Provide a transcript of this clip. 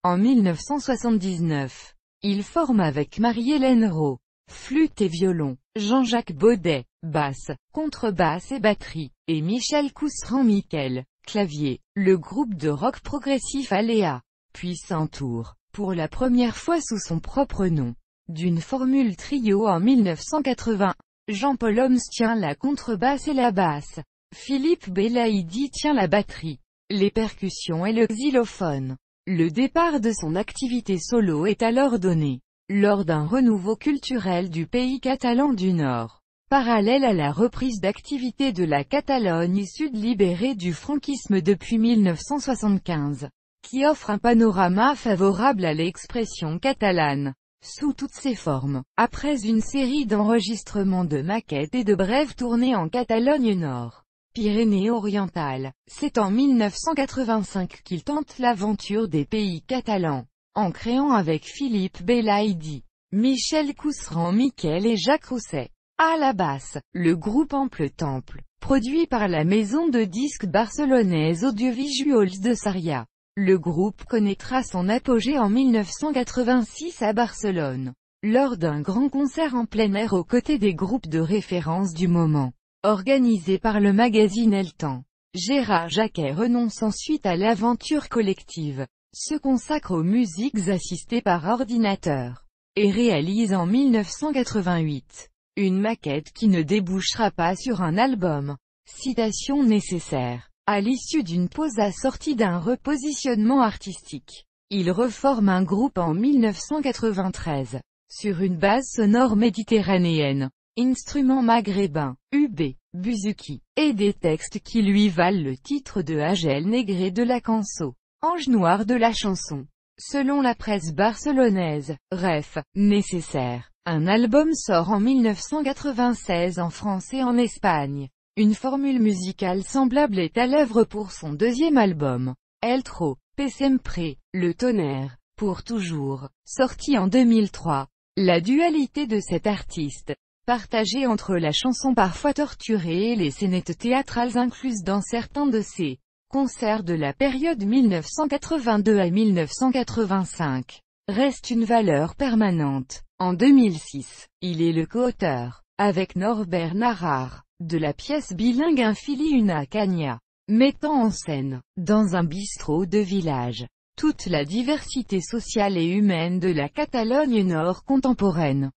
En 1979, il forme avec Marie-Hélène Rau, flûte et violon, Jean-Jacques Baudet, basse, contrebasse et batterie, et Michel Couserand-Miquel, clavier, le groupe de rock progressif Aléa, puis s'entoure, pour la première fois sous son propre nom, d'une formule trio en 1980. Jean-Paul Homs tient la contrebasse et la basse. Philippe Belaïdi tient la batterie, les percussions et le xylophone. Le départ de son activité solo est alors donné, lors d'un renouveau culturel du pays catalan du Nord, parallèle à la reprise d'activité de la Catalogne sud libérée du franquisme depuis 1975, qui offre un panorama favorable à l'expression catalane, sous toutes ses formes. Après une série d'enregistrements de maquettes et de brèves tournées en Catalogne Nord, Pyrénées-Orientales, c'est en 1985 qu'il tente l'aventure des pays catalans, en créant avec Philippe Belaïdi, Michel Couserand-Miquel et Jacques Rousset, à la basse, le groupe Ample Temple, produit par la maison de disques barcelonaise Audiovisuals de Sarrià. Le groupe connaîtra son apogée en 1986 à Barcelone, lors d'un grand concert en plein air aux côtés des groupes de référence du moment, organisé par le magazine El Temps. Gérard Jacquet renonce ensuite à l'aventure collective, se consacre aux musiques assistées par ordinateur, et réalise en 1988 une maquette qui ne débouchera pas sur un album. Citation nécessaire. À l'issue d'une pause assortie d'un repositionnement artistique, il reforme un groupe en 1993, sur une base sonore méditerranéenne, instruments maghrébins, ub, buzuki, et des textes qui lui valent le titre de Agel Negré de la Canso, ange noir de la chanson. Selon la presse barcelonaise, ref, nécessaire, un album sort en 1996 en France et en Espagne. Une formule musicale semblable est à l'œuvre pour son deuxième album, El Tro, Pe Sempre, Le Tonnerre, pour toujours, sorti en 2003. La dualité de cet artiste, partagée entre la chanson parfois torturée et les scénettes théâtrales incluses dans certains de ses concerts de la période 1982 à 1985, reste une valeur permanente. En 2006, il est le co-auteur, avec Norbert Narrar, de la pièce bilingue Un fili una canya, mettant en scène, dans un bistrot de village, toute la diversité sociale et humaine de la Catalogne nord contemporaine.